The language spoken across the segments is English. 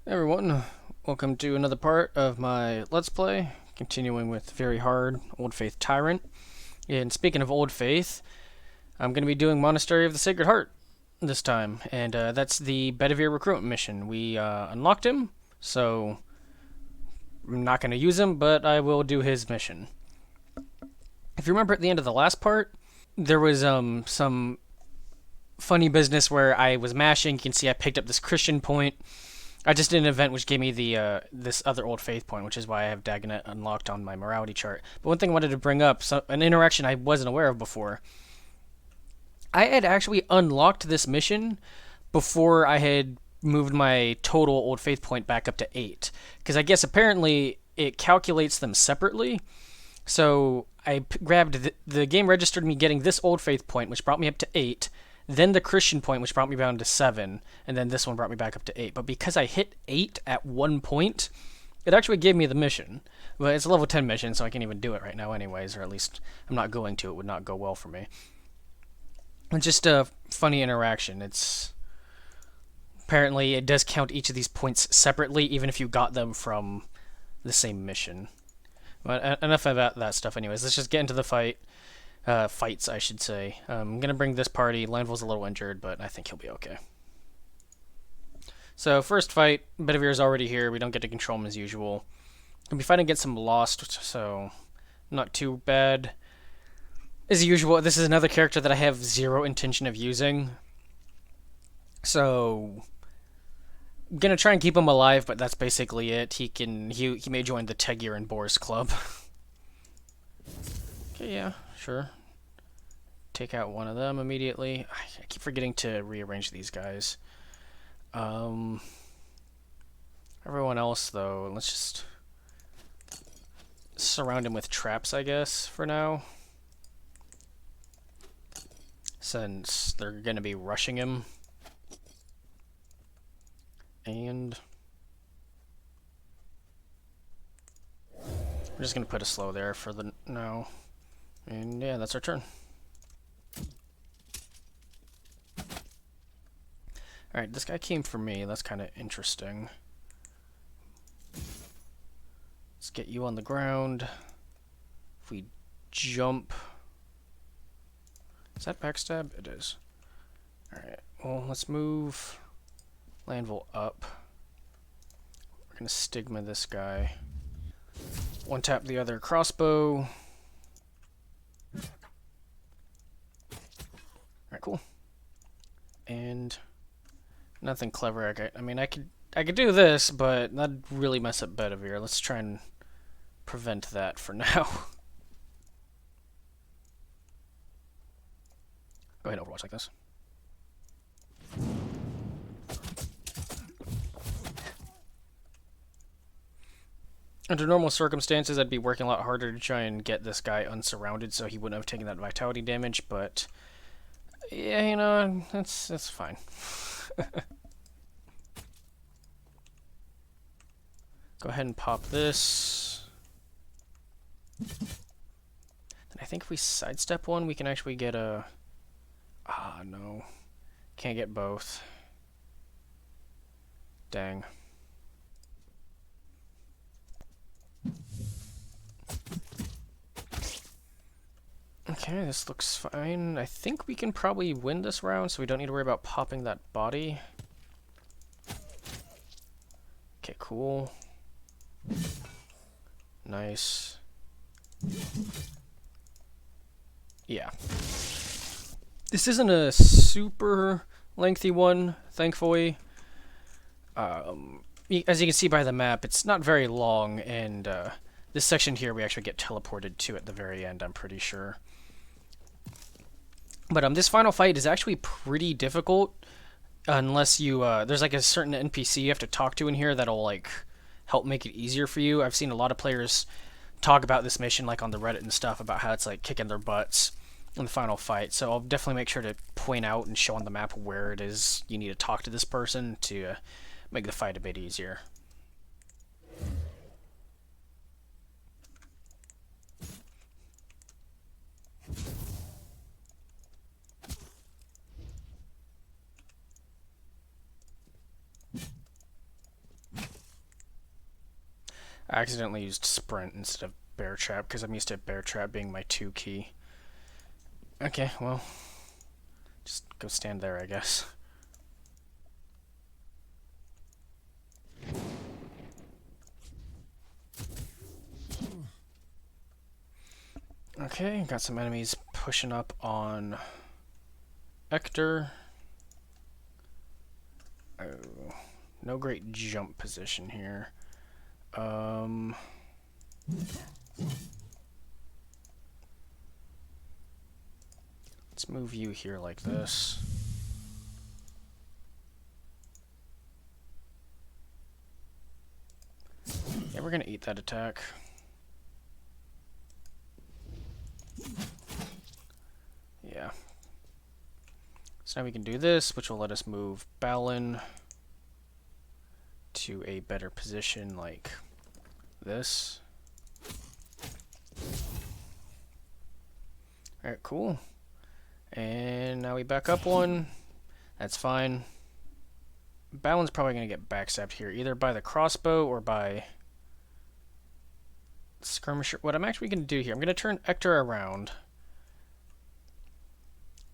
Hey everyone, welcome to another part of my Let's Play, continuing with Very Hard Old Faith Tyrant. And speaking of Old Faith, I'm going to be doing Monastery of the Sacred Heart this time, and that's the Bedivere recruitment mission. We unlocked him, so I'm not going to use him, but I will do his mission. If you remember at the end of the last part, there was some funny business where I was mashing. You can see I picked up this Christian point. I just did an event which gave me the this other Old Faith point, which is why I have Dagonet unlocked on my morality chart. But one thing I wanted to bring up, an interaction I wasn't aware of before. I had actually unlocked this mission before I had moved my total Old Faith point back up to 8. Because I guess apparently it calculates them separately. So I grabbed the game registered me getting this Old Faith point, which brought me up to 8, then the Christian point, which brought me down to 7, and then this one brought me back up to 8. But because I hit 8 at one point, it actually gave me the mission. But it's a level 10 mission, so I can't even do it right now anyways, or at least I'm not going to. It would not go well for me. It's just a funny interaction. It's apparently it does count each of these points separately, even if you got them from the same mission. But enough about that stuff anyways. Let's just get into the fight. Fights, I should say. I'm going to bring this party. Lanville's a little injured, but I think he'll be okay. So, first fight, Bedivere's already here. We don't get to control him as usual. We'll be fighting against some Lost, so not too bad. As usual, this is another character that I have zero intention of using. So, I'm going to try and keep him alive, but that's basically it. He may join the Tegir and Boris Club. Okay, yeah, sure. Take out one of them immediately. I keep forgetting to rearrange these guys. Everyone else, though, let's just surround him with traps, I guess, for now. Since they're going to be rushing him. And we're just going to put a slow there for the now. And yeah, that's our turn. Alright, this guy came for me. That's kind of interesting. Let's get you on the ground. If we jump... Is that backstab? It is. Alright, well, let's move Lanville up. We're going to stigma this guy. One tap the other crossbow. Alright, cool. And... nothing clever. I could do this, but that'd really mess up Bedivere. Let's try and prevent that for now. Go ahead and Overwatch like this. Under normal circumstances, I'd be working a lot harder to try and get this guy unsurrounded so he wouldn't have taken that vitality damage, but yeah, you know, that's fine. Go ahead and pop this. And I think if we sidestep one, we can actually get a... Ah, no. Can't get both. Dang. Okay, this looks fine. I think we can probably win this round, so we don't need to worry about popping that body. Okay, cool. Nice. Yeah. This isn't a super lengthy one, thankfully. As you can see by the map, it's not very long, and this section here we actually get teleported to at the very end, I'm pretty sure. But this final fight is actually pretty difficult, unless you, there's like a certain NPC you have to talk to in here that'll like help make it easier for you. I've seen a lot of players talk about this mission like on the Reddit and stuff about how it's like kicking their butts in the final fight. So I'll definitely make sure to point out and show on the map where it is you need to talk to this person to make the fight a bit easier. I accidentally used sprint instead of bear trap because I'm used to bear trap being my 2 key. Okay, well, just go stand there, I guess. Okay, got some enemies pushing up on Hector. Oh, no great jump position here. Let's move you here like this. Yeah, we're gonna eat that attack. Yeah. So now we can do this, which will let us move Balin to a better position like this. Alright, cool. And now we back up one. That's fine. Balin's probably going to get backstabbed here, either by the crossbow or by skirmisher. What I'm actually going to do here, I'm going to turn Hector around.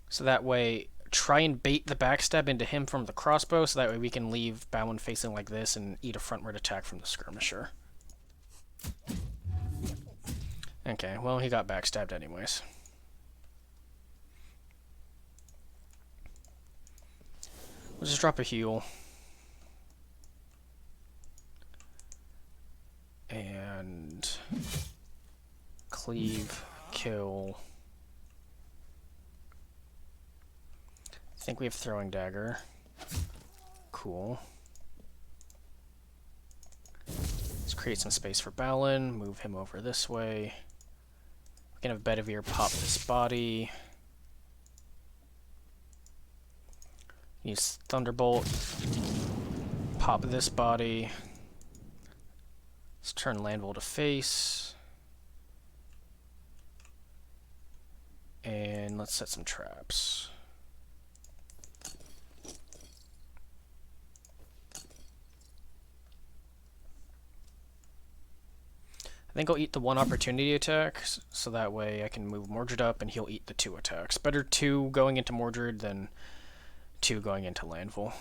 So that way, try and bait the backstab into him from the crossbow, so that way we can leave Balin facing like this and eat a frontward attack from the skirmisher. Okay, well, he got backstabbed anyways. We'll just drop a heal. And cleave, kill. I think we have throwing dagger. Cool. Let's create some space for Balin, move him over this way. We can have Bedivere pop this body. Use Thunderbolt. Pop this body. Let's turn Landville to face. And let's set some traps. I think I'll eat the 1 opportunity attack, so that way I can move Mordred up and he'll eat the 2 attacks. Better 2 going into Mordred than 2 going into Landville.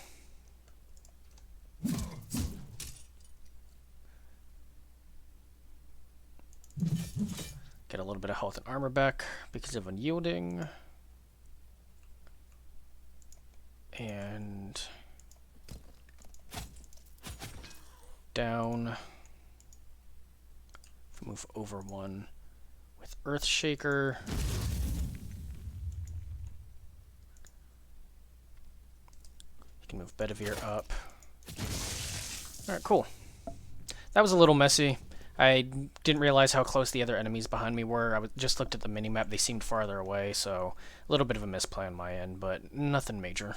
Get a little bit of health and armor back because of unyielding. And down. Move over 1 with Earthshaker. You can move Bedivere up. Alright, cool. That was a little messy. I didn't realize how close the other enemies behind me were. I just looked at the minimap. They seemed farther away, so a little bit of a misplay on my end, but nothing major.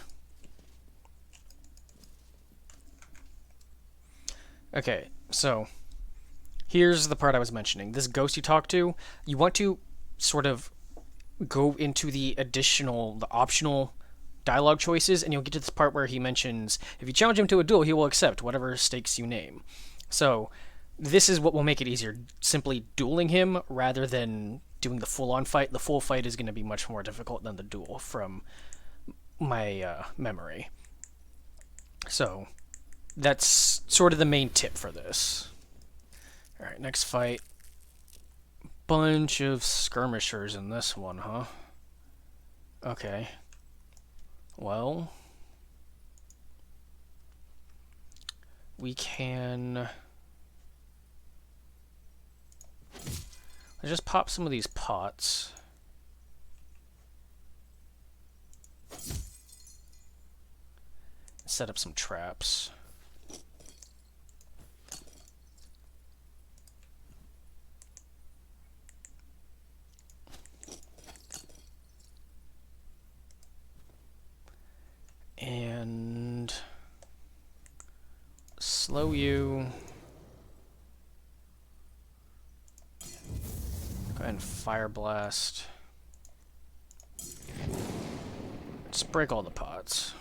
Okay, so here's the part I was mentioning. This ghost you talk to, you want to sort of go into the optional dialogue choices, and you'll get to this part where he mentions, if you challenge him to a duel, he will accept whatever stakes you name. So this is what will make it easier, simply dueling him rather than doing the full-on fight. The full fight is going to be much more difficult than the duel from my memory. So that's sort of the main tip for this. Alright, next fight. Bunch of skirmishers in this one, huh? Okay. Well, we can... let's just pop some of these pots. Set up some traps. And slow you. Go ahead and fire blast. Just break all the pots.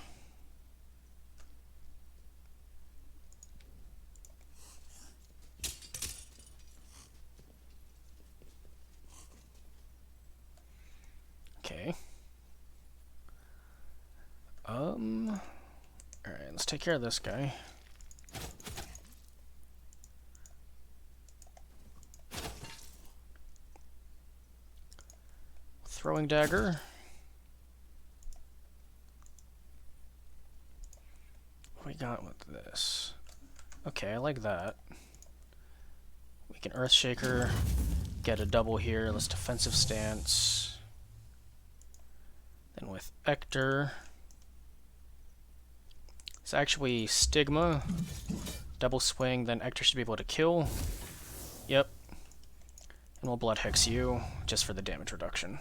take care of this guy. Throwing dagger. What we got with this? Okay, I like that. We can Earthshaker, get a double here. Let's defensive stance. Then with Ector, it's actually Stigma, double swing, then Ector should be able to kill. Yep. And we'll Blood Hex you, just for the damage reduction.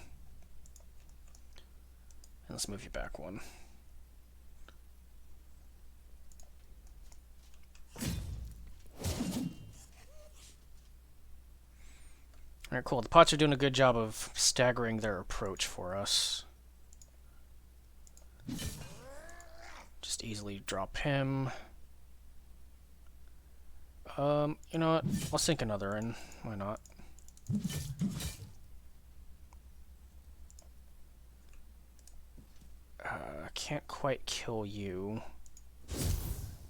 And let's move you back one. Alright, cool. The pots are doing a good job of staggering their approach for us. Just easily drop him. You know what? I'll sink another in. Why not? Can't quite kill you.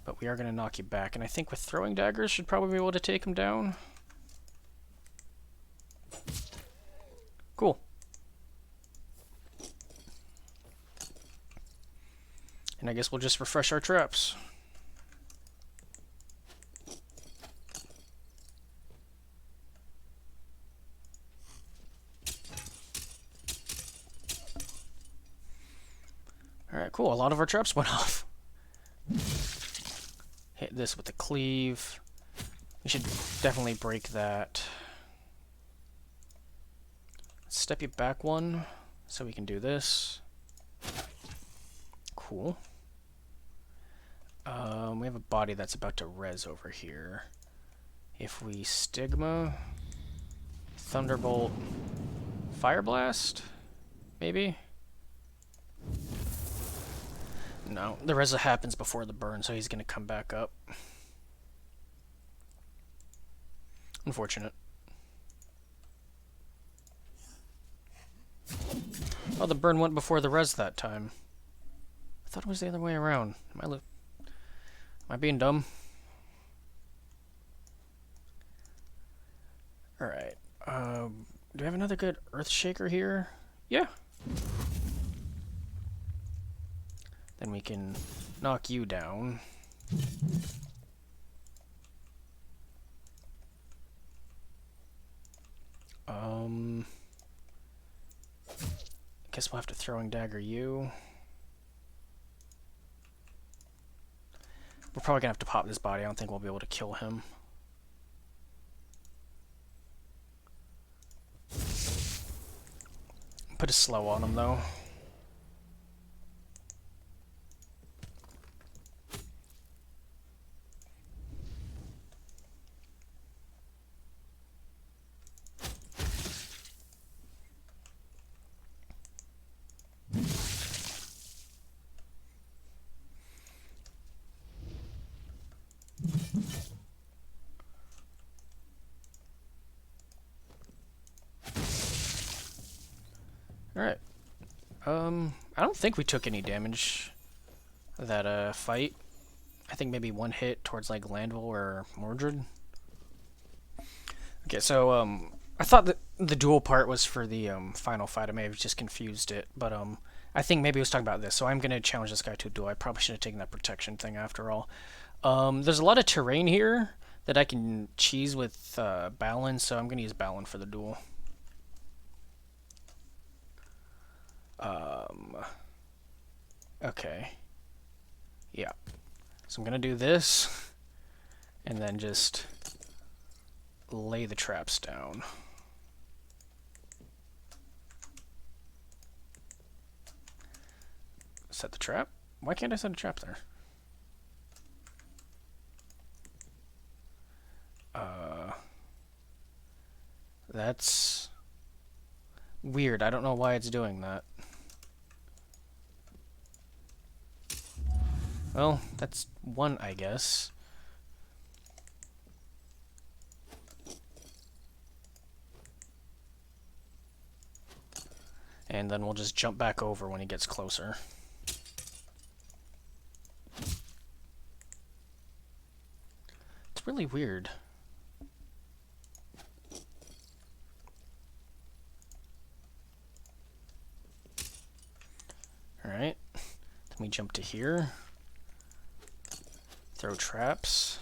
But we are going to knock you back. And I think with throwing daggers, should probably be able to take him down. Cool. And I guess we'll just refresh our traps. Alright, cool. A lot of our traps went off. Hit this with the cleave. We should definitely break that. Step you back one so we can do this. Cool. We have a body that's about to res over here. If we Stigma, Thunderbolt, Fire Blast, maybe? No, the res happens before the burn, so he's gonna come back up. Unfortunate. Oh, the burn went before the res that time. I thought it was the other way around. Am I being dumb? Alright. Do we have another good Earthshaker here? Yeah. Then we can knock you down. Guess we'll have to throwing dagger you. We're probably gonna have to pop this body. I don't think we'll be able to kill him. Put a slow on him though. Alright. I don't think we took any damage that fight. I think maybe one hit towards like Landville or Mordred. Okay, so I thought that the duel part was for the final fight. I may have just confused it, but I think maybe he was talking about this. So I'm gonna challenge this guy to a duel. I probably should have taken that protection thing after all. There's a lot of terrain here that I can cheese with Balin, so I'm gonna use Balin for the duel. Okay. Yeah. So I'm gonna do this, and then just lay the traps down. Set the trap? Why can't I set a trap there? That's weird. I don't know why it's doing that. Well, that's one, I guess. And then we'll just jump back over when he gets closer. really weird. Alright. Then we jump to here. Throw traps.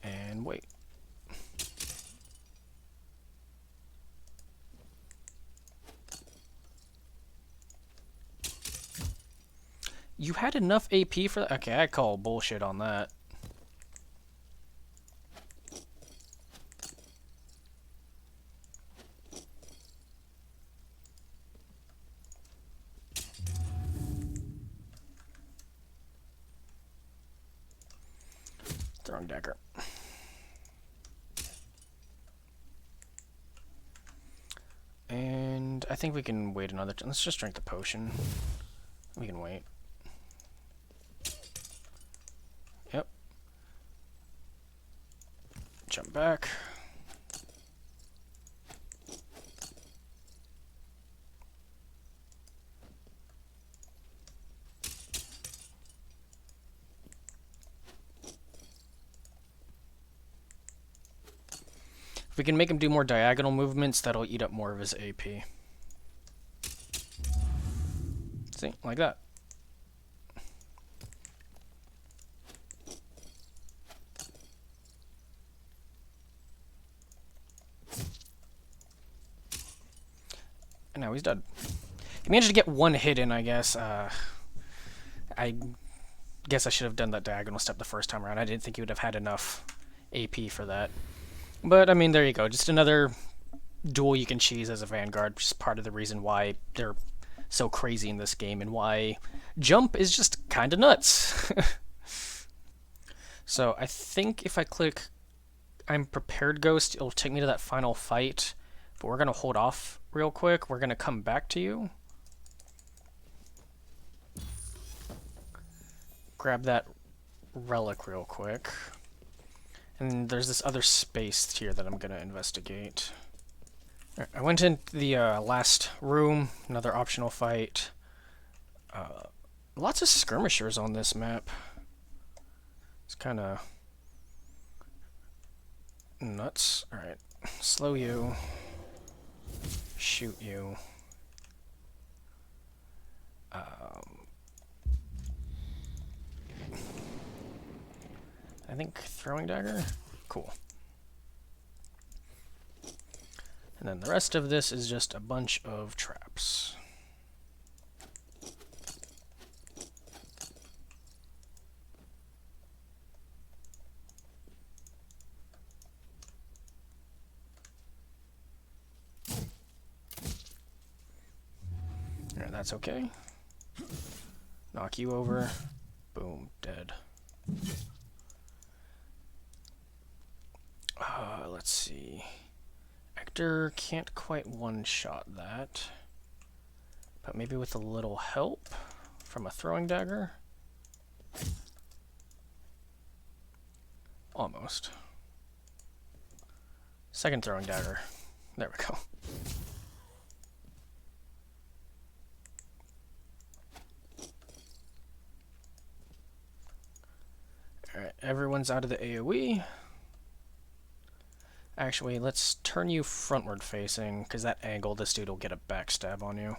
And wait. You had enough AP for that? Okay, I call bullshit on that. Throwing dagger. And I think we can wait another turn. Let's just drink the potion. We can wait. Yep. Jump back. If we can make him do more diagonal movements, that'll eat up more of his AP. See? Like that. And now he's dead. He managed to get one hit in, I guess. I guess I should have done that diagonal step the first time around. I didn't think he would have had enough AP for that. But, I mean, there you go. Just another duel you can cheese as a Vanguard. Just part of the reason why they're so crazy in this game and why jump is just kind of nuts. So, I think if I click I'm Prepared Ghost, it'll take me to that final fight. But we're going to hold off real quick. We're going to come back to you. Grab that relic real quick. And there's this other space here that I'm going to investigate. Right, I went into the last room, another optional fight. Lots of skirmishers on this map. It's kind of nuts. Alright, slow you. Shoot you. I think throwing dagger? Cool. And then the rest of this is just a bunch of traps. Alright, that's okay. Knock you over. Boom, dead. Let's see. Hector can't quite one-shot that. But maybe with a little help from a throwing dagger? Almost. Second throwing dagger. There we go. Alright, everyone's out of the AoE. Actually, let's turn you frontward facing, because that angle, this dude will get a backstab on you.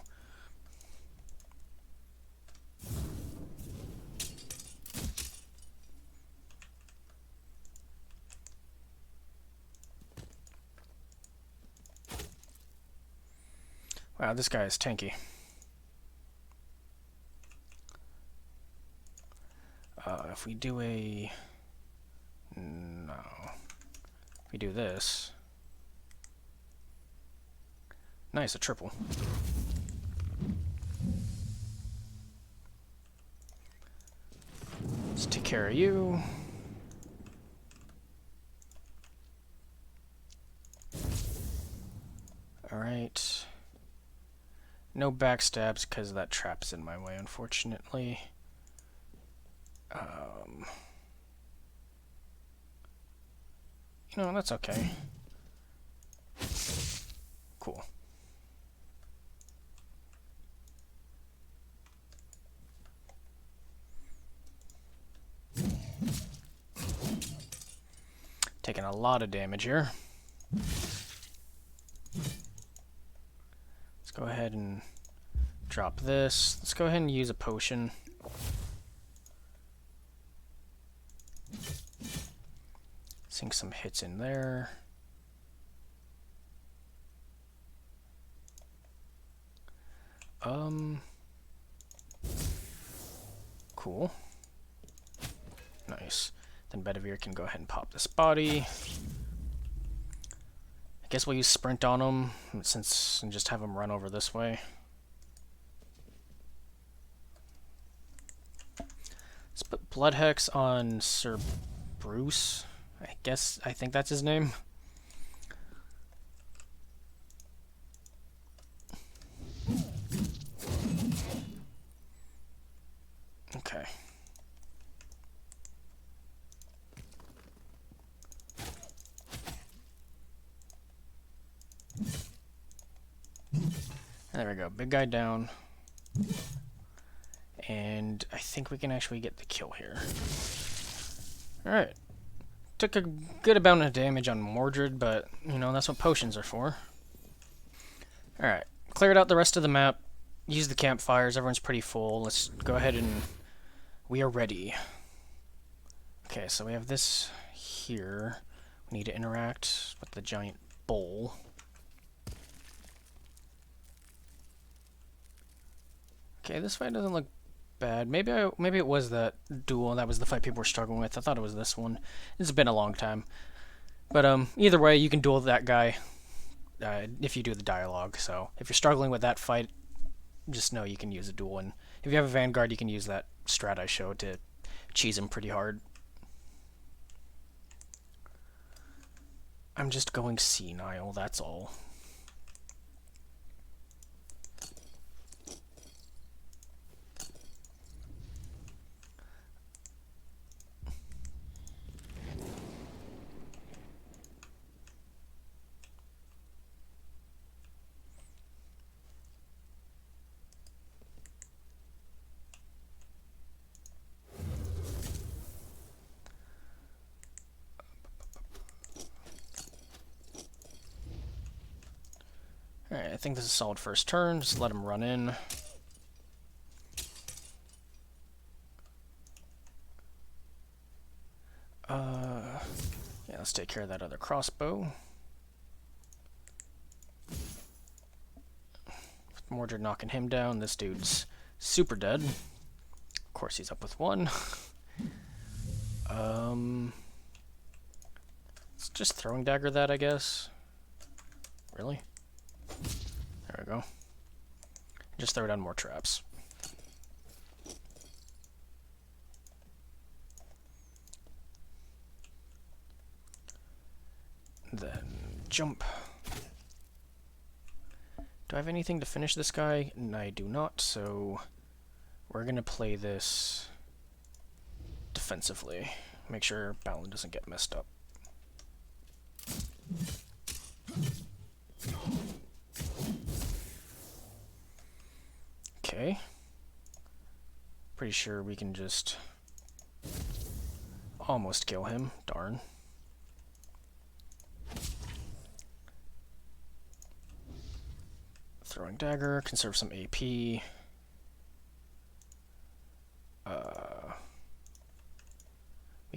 Wow, this guy is tanky. If we do a... No. We do this. Nice, a triple. Let's take care of you. Alright. No backstabs because that trap's in my way, unfortunately. You know, that's okay. Cool. Taking a lot of damage here. Let's go ahead and drop this. Let's go ahead and use a potion. Sink some hits in there. Cool. Nice. Then Bedivere can go ahead and pop this body. I guess we'll use sprint on him and just have him run over this way. Let's put Blood Hex on Sir Bruce. I think that's his name. Okay. There we go. Big guy down. And I think we can actually get the kill here. Alright. Took a good amount of damage on Mordred, but, you know, that's what potions are for. Alright. Cleared out the rest of the map. Used the campfires. Everyone's pretty full. Let's go ahead and... We are ready. Okay, so we have this here. We need to interact with the giant bowl. Okay, this fight doesn't look bad. Maybe it was that duel. That was the fight people were struggling with. I thought it was this one. It's been a long time. But either way, you can duel that guy if you do the dialogue. So if you're struggling with that fight, just know you can use a duel. And if you have a Vanguard, you can use that strat I showed to cheese him pretty hard. I'm just going senile, that's all. Alright, I think this is a solid first turn. Just let him run in. Yeah, let's take care of that other crossbow. With Mordred knocking him down, this dude's super dead. Of course, he's up with one. Let's just throwing dagger that, I guess. Really? There we go. Just throw down more traps. Then jump. Do I have anything to finish this guy? No, I do not, so we're gonna play this defensively. Make sure Balin doesn't get messed up. Okay. Pretty sure we can just almost kill him. Darn. Throwing dagger, conserve some AP. We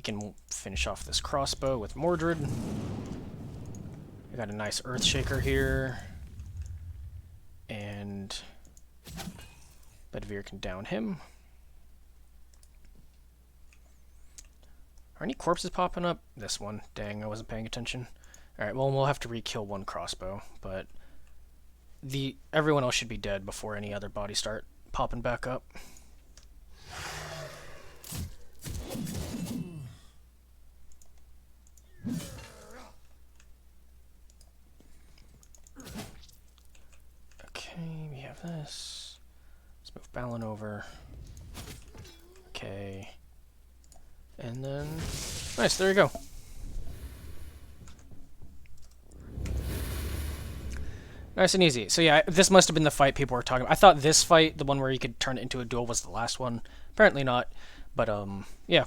can finish off this crossbow with Mordred. We got a nice Earthshaker here. And Bedivere can down him. Are any corpses popping up? This one. Dang, I wasn't paying attention. Alright, well, we'll have to re-kill one crossbow, but everyone else should be dead before any other bodies start popping back up. Okay, we have this. Let's move Balin over. Okay. And then... Nice, there you go. Nice and easy. So yeah, this must have been the fight people were talking about. I thought this fight, the one where you could turn it into a duel, was the last one. Apparently not. But, yeah.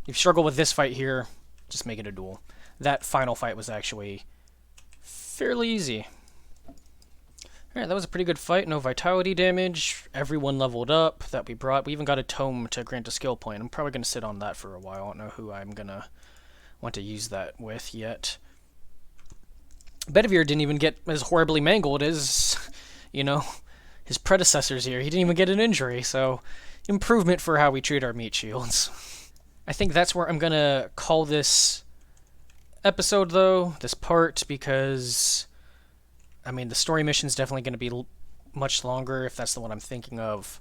If you struggle with this fight here, just make it a duel. that final fight was actually fairly easy. Alright, that was a pretty good fight. No vitality damage. Everyone leveled up that we brought. We even got a tome to grant a skill point. I'm probably going to sit on that for a while. I don't know who I'm going to want to use that with yet. Bedivere didn't even get as horribly mangled as, you know, his predecessors here. He didn't even get an injury, so improvement for how we treat our meat shields. I think that's where I'm going to call this episode, though, this part, because I mean, the story mission's definitely going to be much longer, if that's the one I'm thinking of.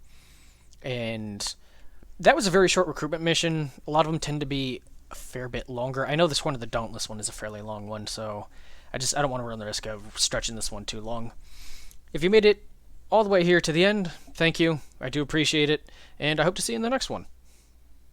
And that was a very short recruitment mission. A lot of them tend to be a fair bit longer. I know this one of the Dauntless one is a fairly long one, so I don't want to run the risk of stretching this one too long. If you made it all the way here to the end, thank you. I do appreciate it, and I hope to see you in the next one.